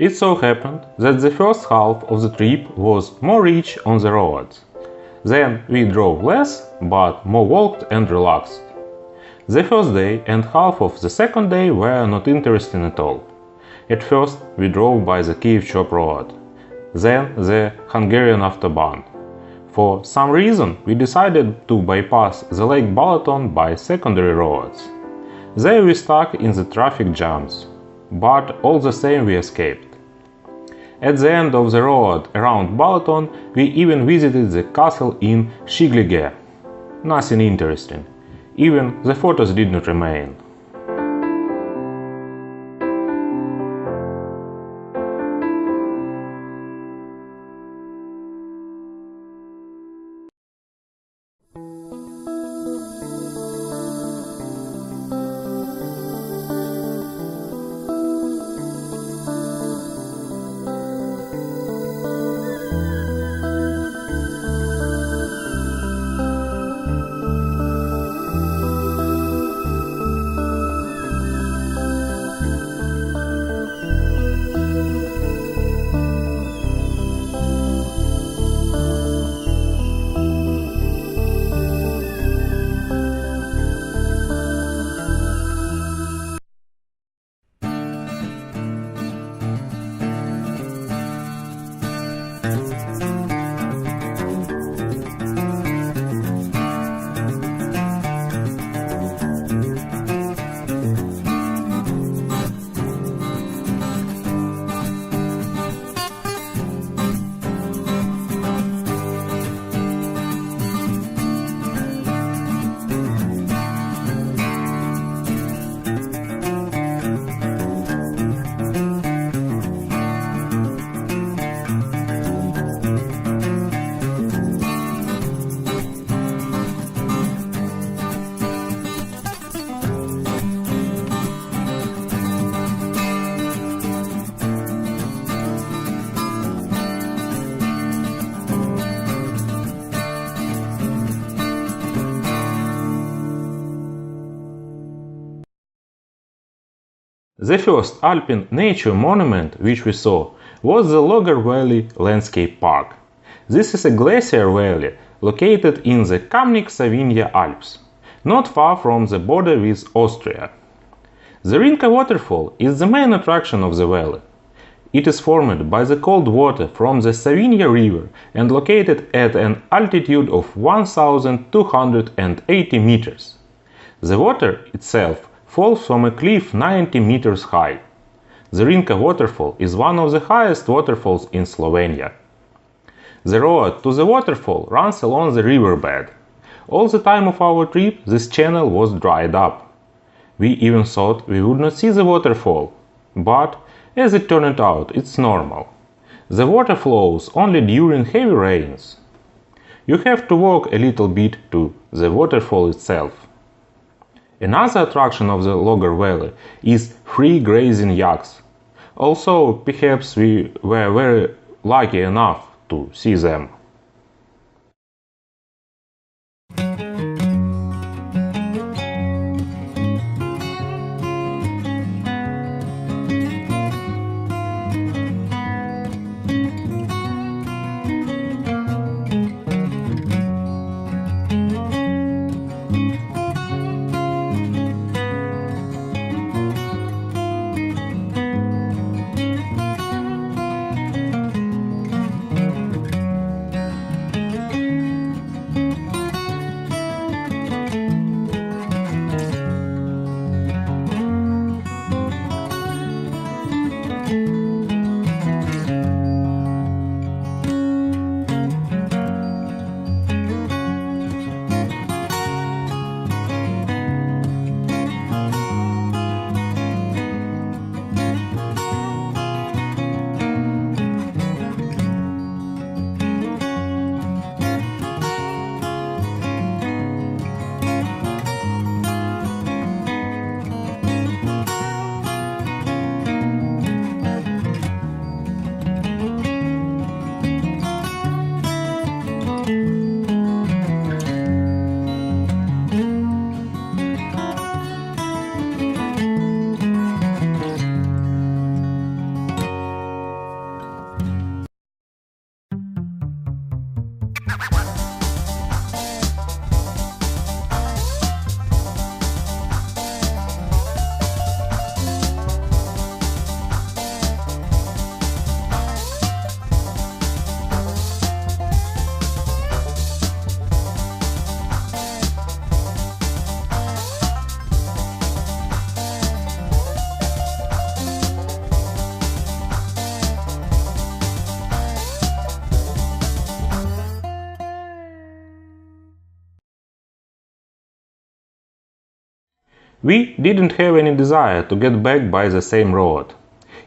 It so happened that the first half of the trip was more rich on the roads. Then we drove less, but more walked and relaxed. The first day and half of the second day were not interesting at all. At first we drove by the Kiev Chop road, then the Hungarian Autobahn. For some reason we decided to bypass the Lake Balaton by secondary roads. There we stuck in the traffic jams, but all the same we escaped. At the end of the road around Balaton we even visited the castle in Szigligé. Nothing interesting. Even the photos did not remain. The first alpine nature monument which we saw was the Lager Valley Landscape Park. This is a glacier valley located in the Kamnik-Savinja Alps, not far from the border with Austria. The Rinka waterfall is the main attraction of the valley. It is formed by the cold water from the Savinja river and located at an altitude of 1280 meters. The water itself falls from a cliff 90 meters high. The Rinka waterfall is one of the highest waterfalls in Slovenia. The road to the waterfall runs along the riverbed. All the time of our trip this channel was dried up. We even thought we would not see the waterfall, but as it turned out, it's normal. The water flows only during heavy rains. You have to walk a little bit to the waterfall itself. Another attraction of the Lager Valley is free grazing yaks. Also, perhaps we were very lucky enough to see them. We didn't have any desire to get back by the same road.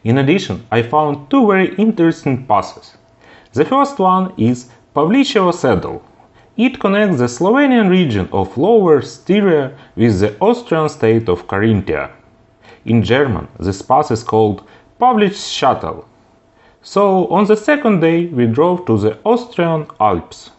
In addition, I found two very interesting passes. The first one is Pavličevo Saddle. It connects the Slovenian region of Lower Styria with the Austrian state of Carinthia. In German, this pass is called Pavličšatel. So on the second day we drove to the Austrian Alps.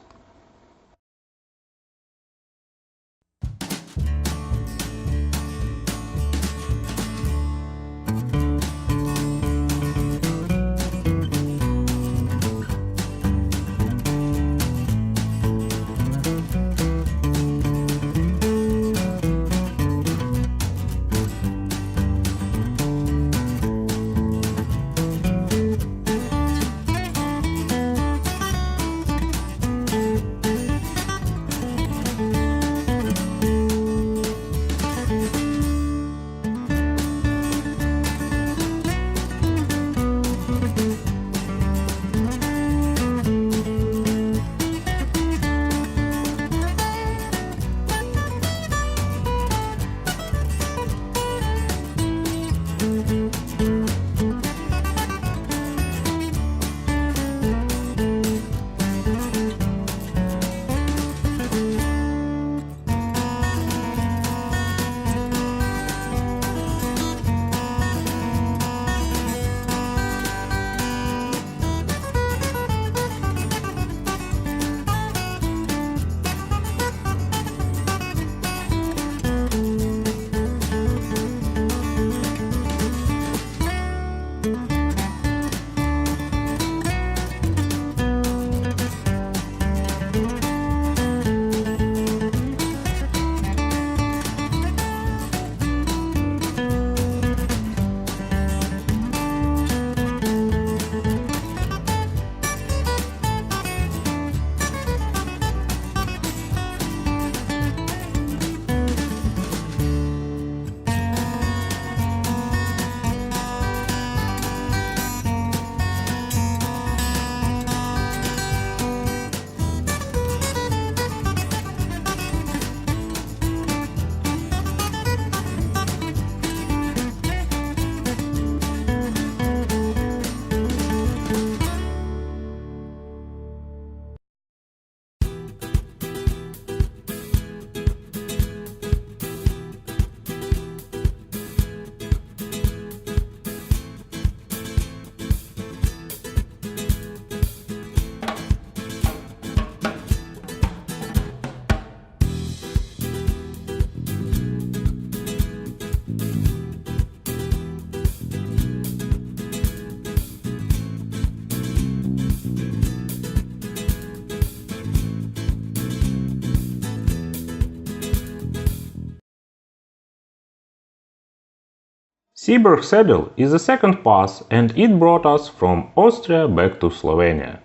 Seeberg Saddle is the second pass and it brought us from Austria back to Slovenia.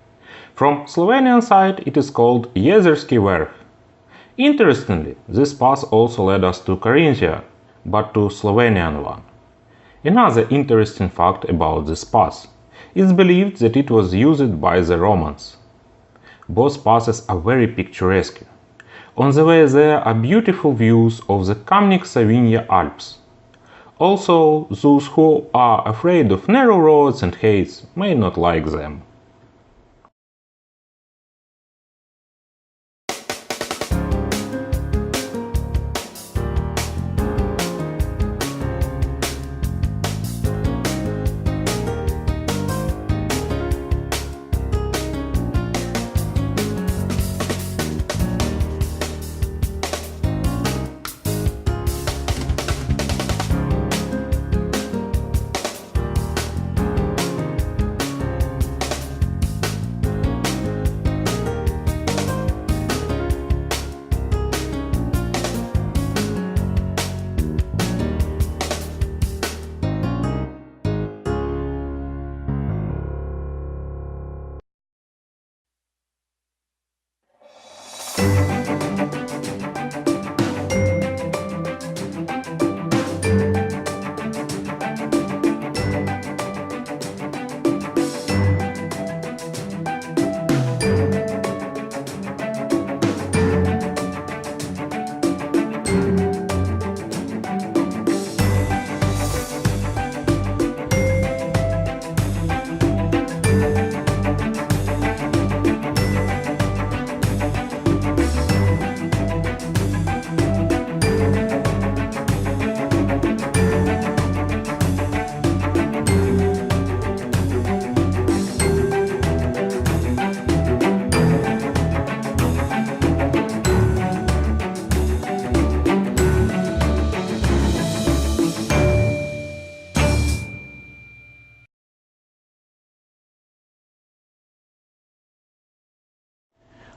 From Slovenian side it is called Jezerski Vrh. Interestingly, this pass also led us to Carinthia, but to Slovenian one. Another interesting fact about this pass is believed that it was used by the Romans. Both passes are very picturesque. On the way there are beautiful views of the Kamnik-Savinja Alps. Also, those who are afraid of narrow roads and heights may not like them.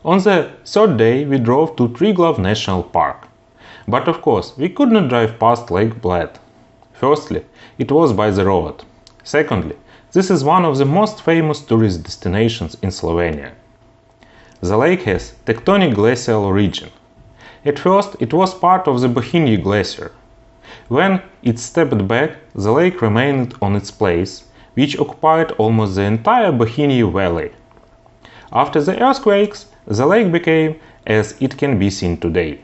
On the third day we drove to Triglav National Park. But of course we could not drive past Lake Bled. Firstly, it was by the road. Secondly, this is one of the most famous tourist destinations in Slovenia. The lake has tectonic glacial origin. At first it was part of the Bohinj Glacier. When it stepped back, the lake remained on its place, which occupied almost the entire Bohinj Valley. After the earthquakes, the lake became as it can be seen today.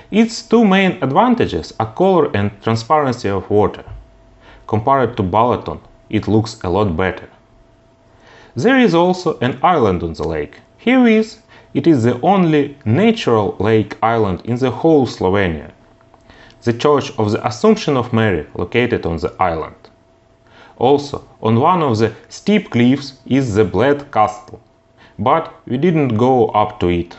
Its two main advantages are color and transparency of water. Compared to Balaton, it looks a lot better. There is also an island on the lake. Herewith, it is the only natural lake island in the whole Slovenia. The Church of the Assumption of Mary located on the island. Also, on one of the steep cliffs is the Bled Castle, but we didn't go up to it.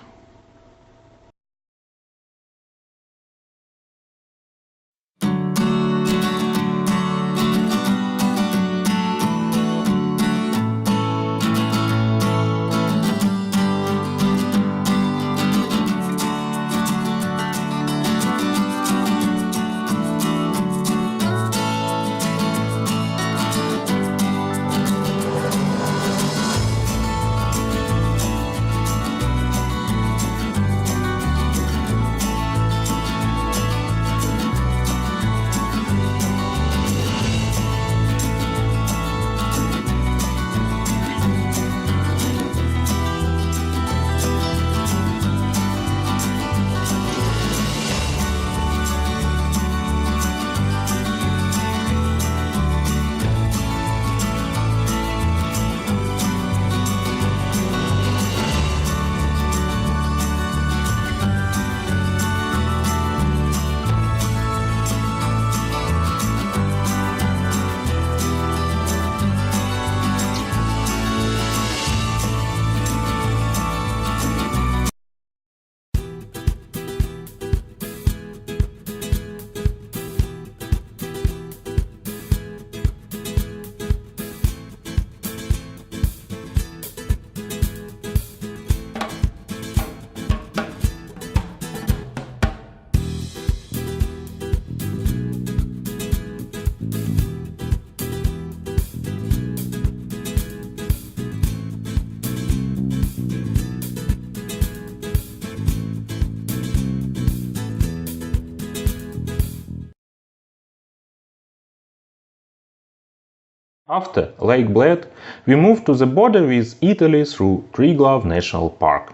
After Lake Bled, we moved to the border with Italy through Triglav National Park.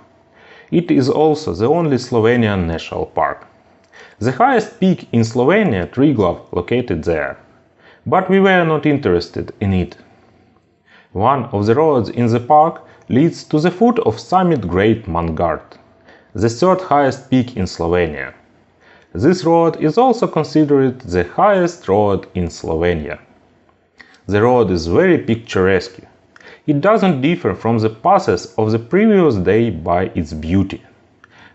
It is also the only Slovenian national park. The highest peak in Slovenia, Triglav, located there. But we were not interested in it. One of the roads in the park leads to the foot of summit Great Mangard, the third highest peak in Slovenia. This road is also considered the highest road in Slovenia. The road is very picturesque. It doesn't differ from the passes of the previous day by its beauty,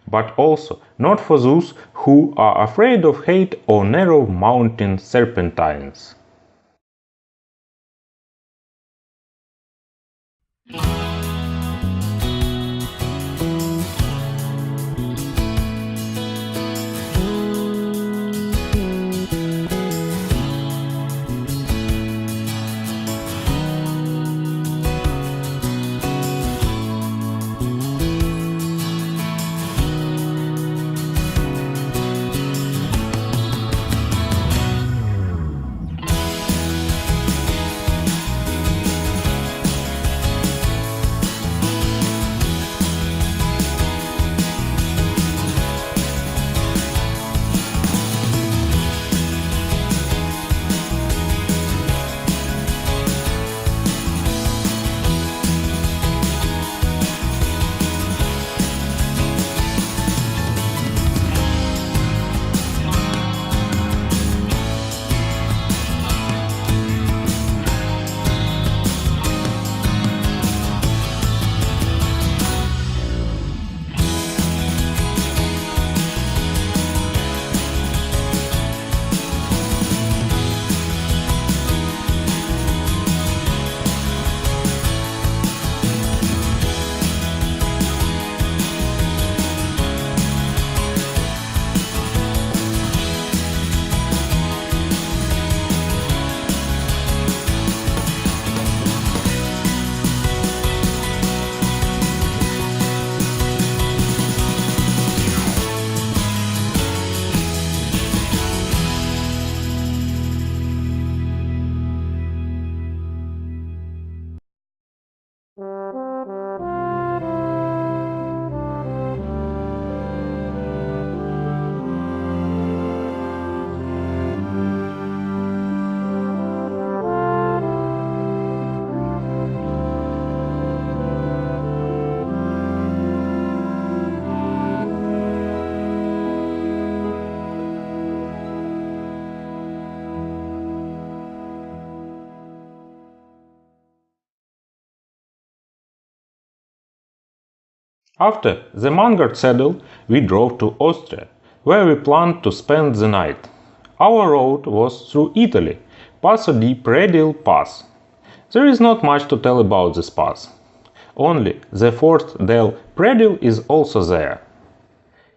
but also not for those who are afraid of height or narrow mountain serpentines. After the Mangard saddle, we drove to Austria, where we planned to spend the night. Our road was through Italy, Passo di Predil Pass. There is not much to tell about this pass. Only the Fort del Predil is also there.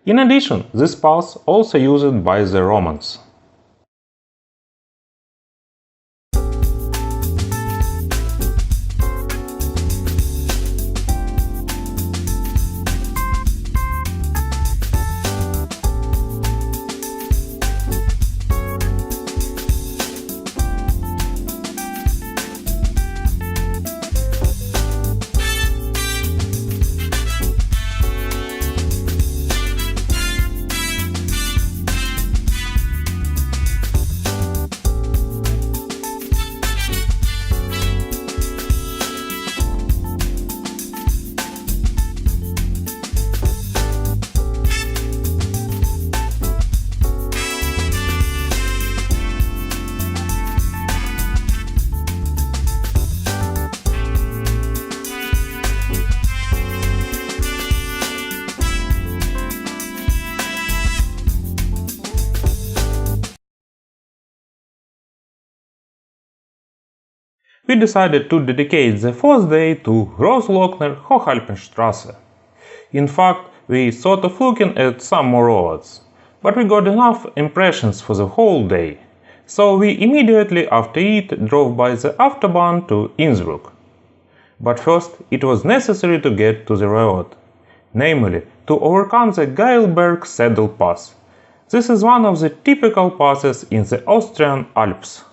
In addition, this pass also used by the Romans. We decided to dedicate the fourth day to Großglockner Hochalpenstraße. In fact, we thought of looking at some more roads, but we got enough impressions for the whole day, so we immediately after it drove by the Autobahn to Innsbruck. But first it was necessary to get to the road, namely to overcome the Geilberg Saddle Pass. This is one of the typical passes in the Austrian Alps.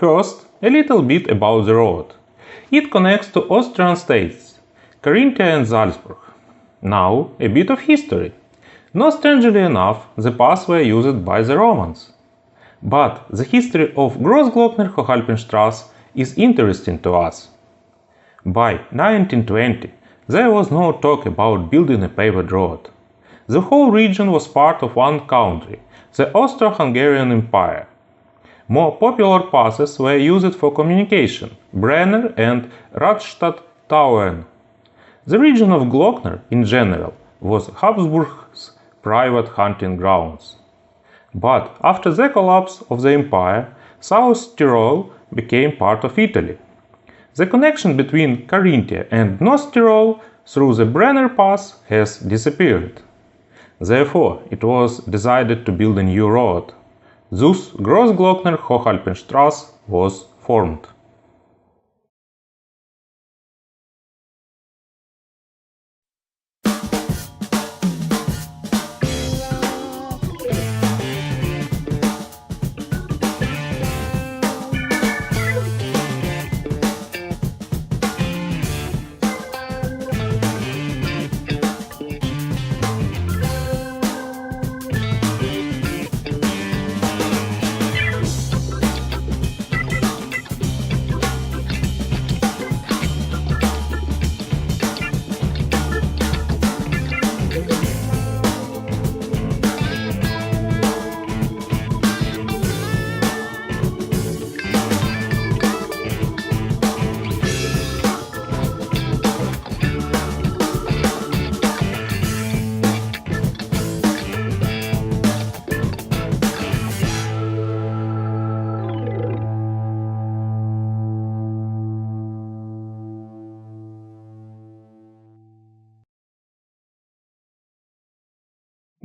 First, a little bit about the road. It connects to Austrian states, Carinthia and Salzburg. Now, a bit of history. Not strangely enough, the paths were used by the Romans. But the history of Großglockner Hochalpenstraße is interesting to us. By 1920, there was no talk about building a paved road. The whole region was part of one country, the Austro-Hungarian Empire. More popular passes were used for communication, Brenner and Radstadt-Tauern. The region of Glockner, in general, was Habsburg's private hunting grounds. But after the collapse of the empire, South Tyrol became part of Italy. The connection between Carinthia and North Tyrol through the Brenner Pass has disappeared. Therefore, it was decided to build a new road. Thus, Großglockner Hochalpenstraße was formed.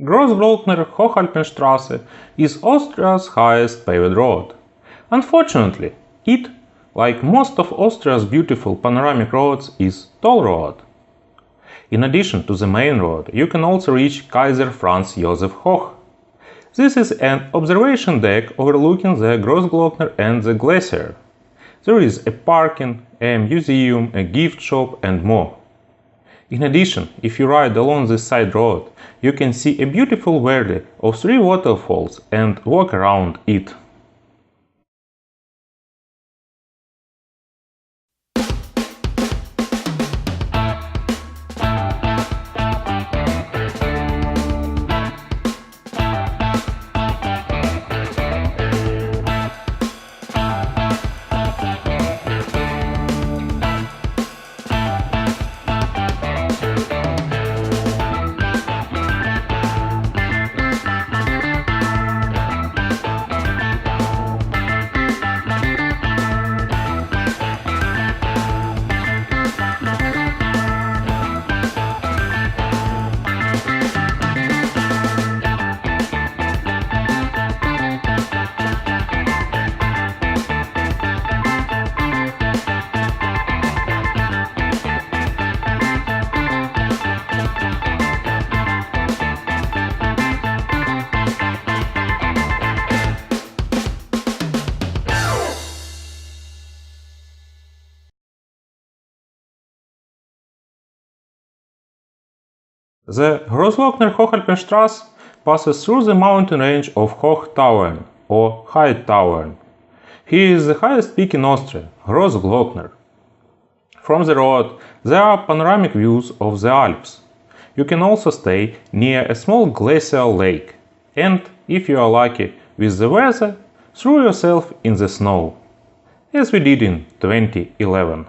Grossglockner Hochalpenstraße is Austria's highest paved road. Unfortunately, it, like most of Austria's beautiful panoramic roads, is toll road. In addition to the main road, you can also reach Kaiser Franz Josef Hoch. This is an observation deck overlooking the Grossglockner and the glacier. There is a parking, a museum, a gift shop and more. In addition, if you ride along this side road, you can see a beautiful valley of 3 waterfalls and walk around it. The Grossglockner Hochalpenstraße passes through the mountain range of Hochtauern or High Tauern. Here is the highest peak in Austria, Grossglockner. From the road, there are panoramic views of the Alps. You can also stay near a small glacial lake and, if you are lucky with the weather, throw yourself in the snow, as we did in 2011.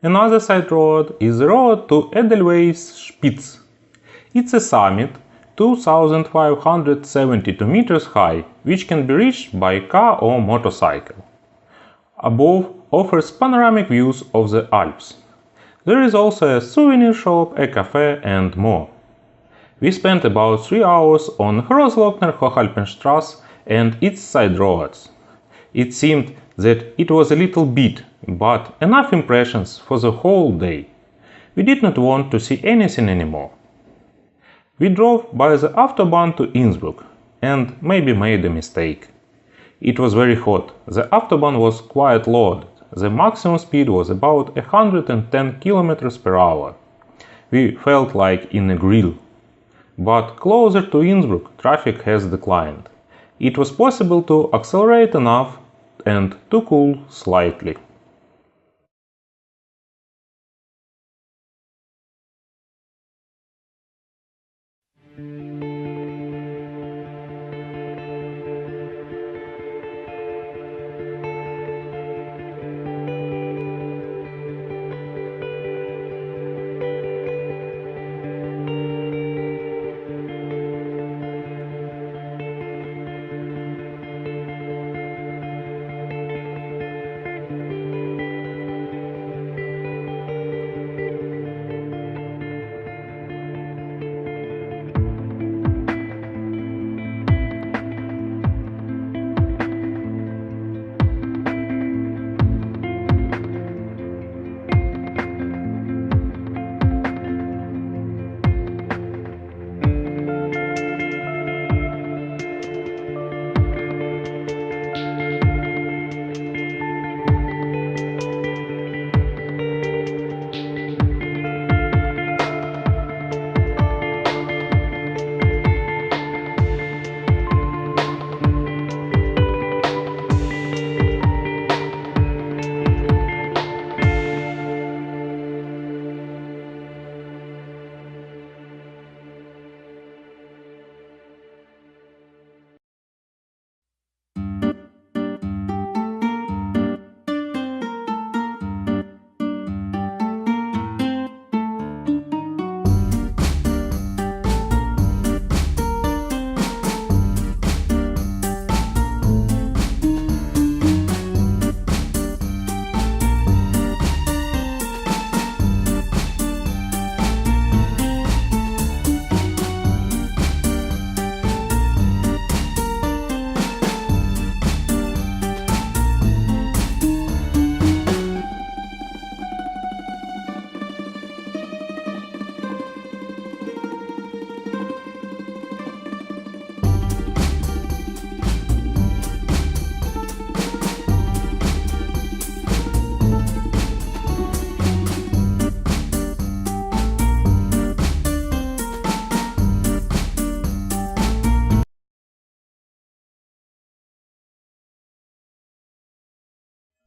Another side road is the road to Edelweiss Spitze. It's a summit, 2,572 meters high, which can be reached by car or motorcycle. Above offers panoramic views of the Alps. There is also a souvenir shop, a cafe and more. We spent about 3 hours on Grossglockner Hochalpenstraße and its side roads. It seemed that it was a little bit, but enough impressions for the whole day. We did not want to see anything anymore. We drove by the Autobahn to Innsbruck and maybe made a mistake. It was very hot, the Autobahn was quite loaded, the maximum speed was about 110 km per hour. We felt like in a grill. But closer to Innsbruck, traffic has declined. It was possible to accelerate enough and to cool slightly.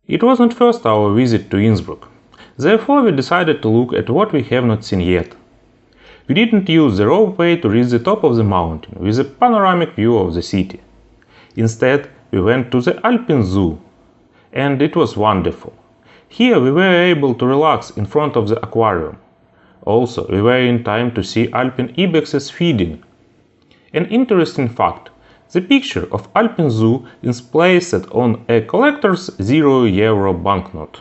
It wasn't first our visit to Innsbruck. Therefore we decided to look at what we have not seen yet. We didn't use the ropeway to reach the top of the mountain with a panoramic view of the city. Instead, we went to the Alpine Zoo, and it was wonderful. Here we were able to relax in front of the aquarium. Also, we were in time to see Alpine ibexes feeding. An interesting fact: the picture of Alpine Zoo is placed on a collector's €0 banknote.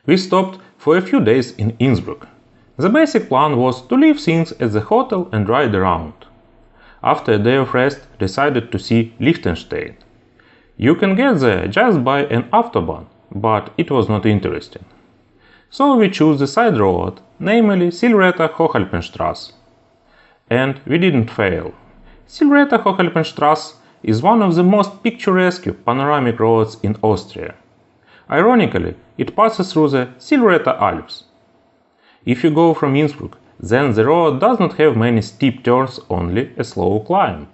We stopped for a few days in Innsbruck. The basic plan was to leave things at the hotel and ride around. After a day of rest, decided to see Liechtenstein. You can get there just by an autobahn, but it was not interesting. So we chose the side road, namely Silvretta Hochalpenstrasse. And we didn't fail. Silvretta Hochalpenstrasse is one of the most picturesque panoramic roads in Austria. Ironically, it passes through the Silvretta Alps. If you go from Innsbruck, then the road does not have many steep turns, only a slow climb.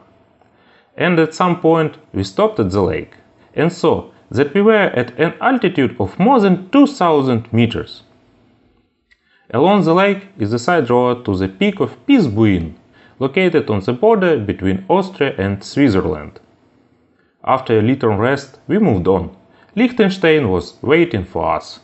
And at some point we stopped at the lake, and saw that we were at an altitude of more than 2000 meters. Along the lake is the side road to the peak of Piesbuin, located on the border between Austria and Switzerland. After a little rest, we moved on. Liechtenstein was waiting for us.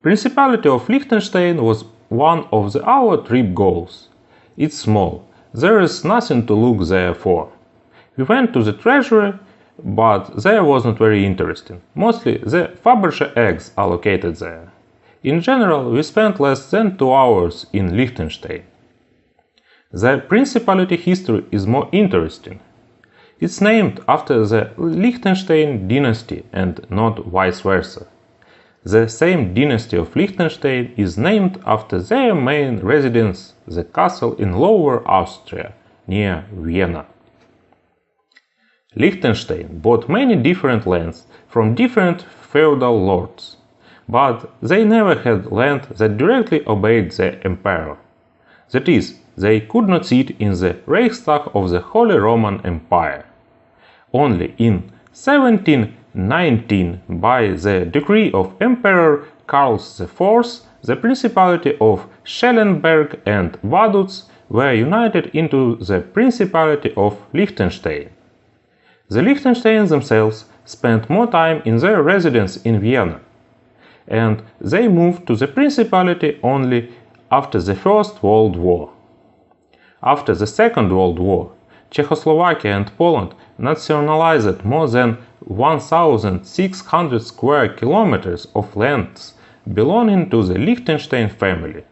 Principality of Liechtenstein was one of our trip goals. It's small, there is nothing to look there for. We went to the treasury, but there wasn't very interesting. Mostly the Fabergé eggs are located there. In general, we spent less than 2 hours in Liechtenstein. The principality history is more interesting. It's named after the Liechtenstein dynasty and not vice versa. The same dynasty of Liechtenstein is named after their main residence, the castle in Lower Austria, near Vienna. Liechtenstein bought many different lands from different feudal lords, but they never had land that directly obeyed the emperor. That is, they could not sit in the Reichstag of the Holy Roman Empire. Only in 1719, by the decree of Emperor Karl IV, the Principality of Schellenberg and Vaduz were united into the Principality of Liechtenstein. The Liechtensteins themselves spent more time in their residence in Vienna, and they moved to the Principality only after the First World War. After the Second World War, Czechoslovakia and Poland nationalized more than 1,600 square kilometers of lands belonging to the Liechtenstein family.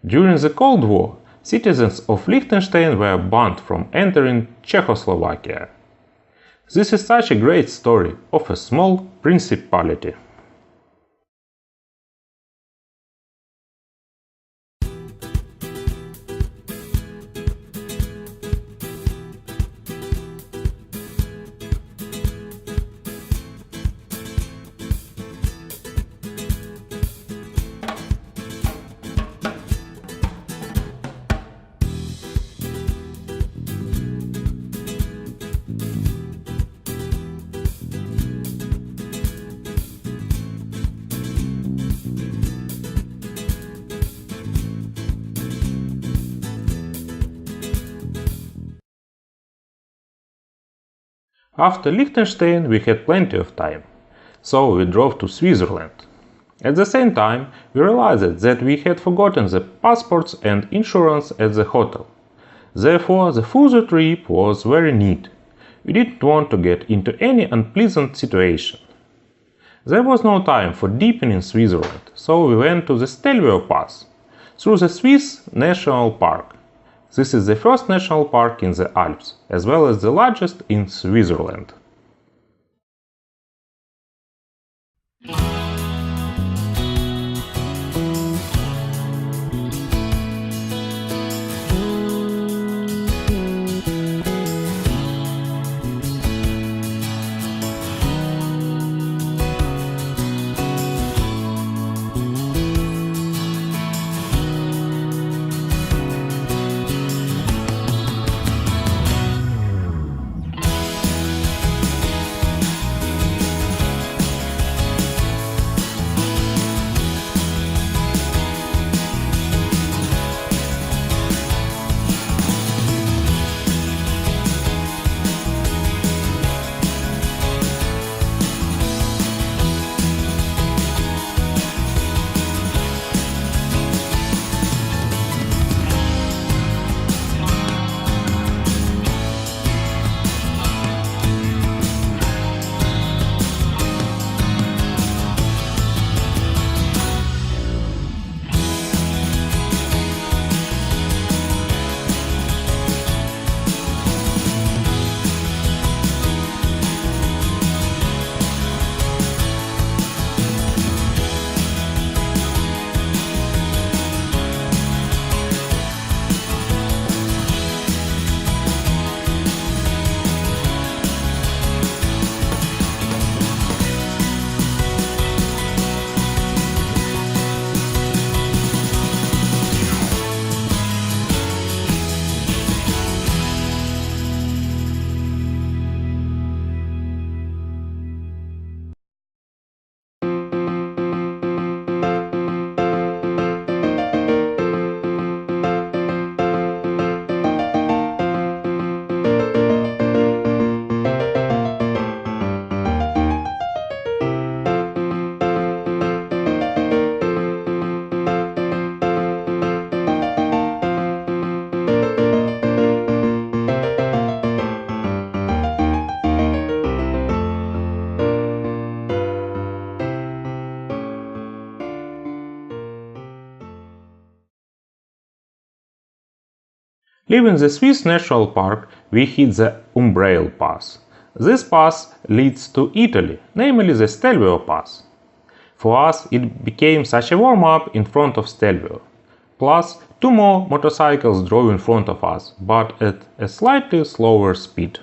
During the Cold War, citizens of Liechtenstein were banned from entering Czechoslovakia. This is such a great story of a small principality. After Liechtenstein, we had plenty of time, so we drove to Switzerland. At the same time, we realized that we had forgotten the passports and insurance at the hotel. Therefore, the further trip was very neat. We didn't want to get into any unpleasant situation. There was no time for dipping in Switzerland, so we went to the Stelvio Pass, through the Swiss National Park. This is the first national park in the Alps, as well as the largest in Switzerland. Leaving the Swiss National Park, we hit the Umbrail Pass. This pass leads to Italy, namely the Stelvio Pass. For us, it became such a warm-up in front of Stelvio. Plus, two more motorcycles drove in front of us, but at a slightly slower speed.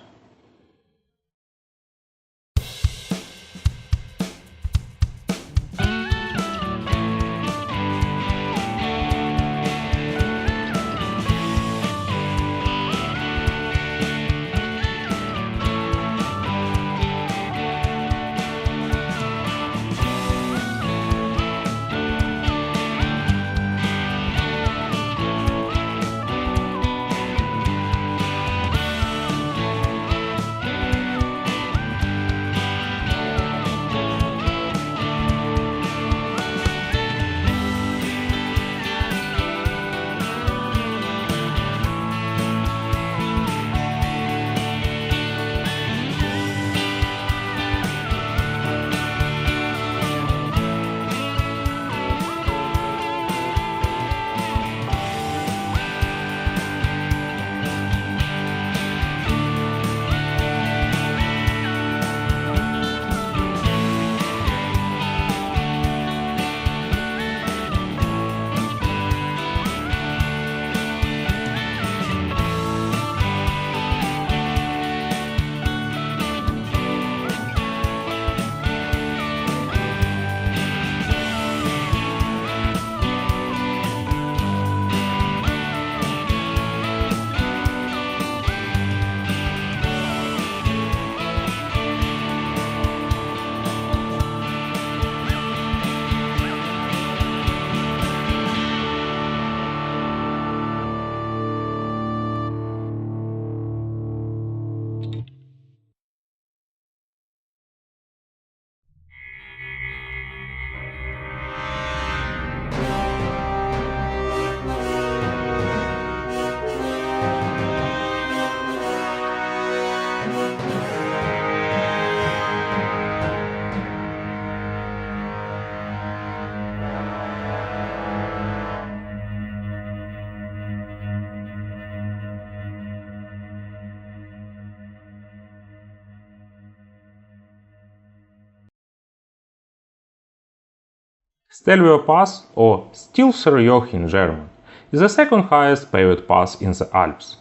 Stelvio Pass, or Stilfserjoch in German, is the second highest paved pass in the Alps,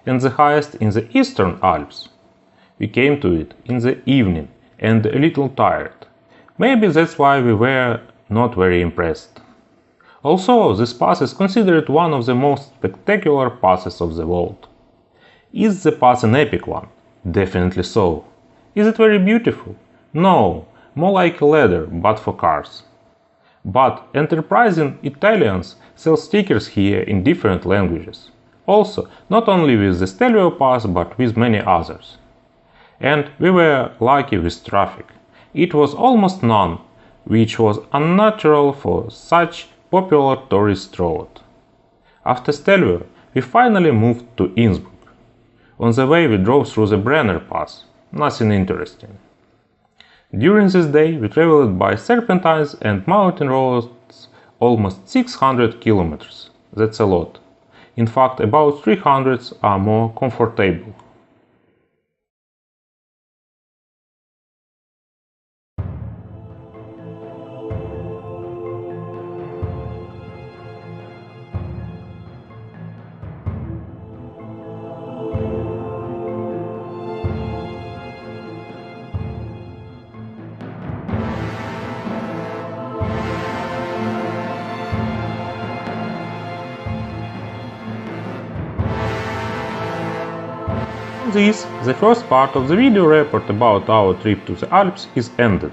and the highest in the Eastern Alps. We came to it in the evening and a little tired. Maybe that's why we were not very impressed. Also, this pass is considered one of the most spectacular passes of the world. Is the pass an epic one? Definitely so. Is it very beautiful? No, more like a ladder, but for cars. But enterprising Italians sell stickers here in different languages. Also, not only with the Stelvio Pass, but with many others. And we were lucky with traffic. It was almost none, which was unnatural for such popular tourist route. After Stelvio, we finally moved to Innsbruck. On the way we drove through the Brenner Pass. Nothing interesting. During this day we traveled by serpentines and mountain roads almost 600 kilometers. That's a lot. In fact, about 300 are more comfortable. This, the first part of the video report about our trip to the Alps is ended.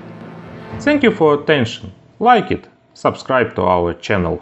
Thank you for attention, like it, subscribe to our channel.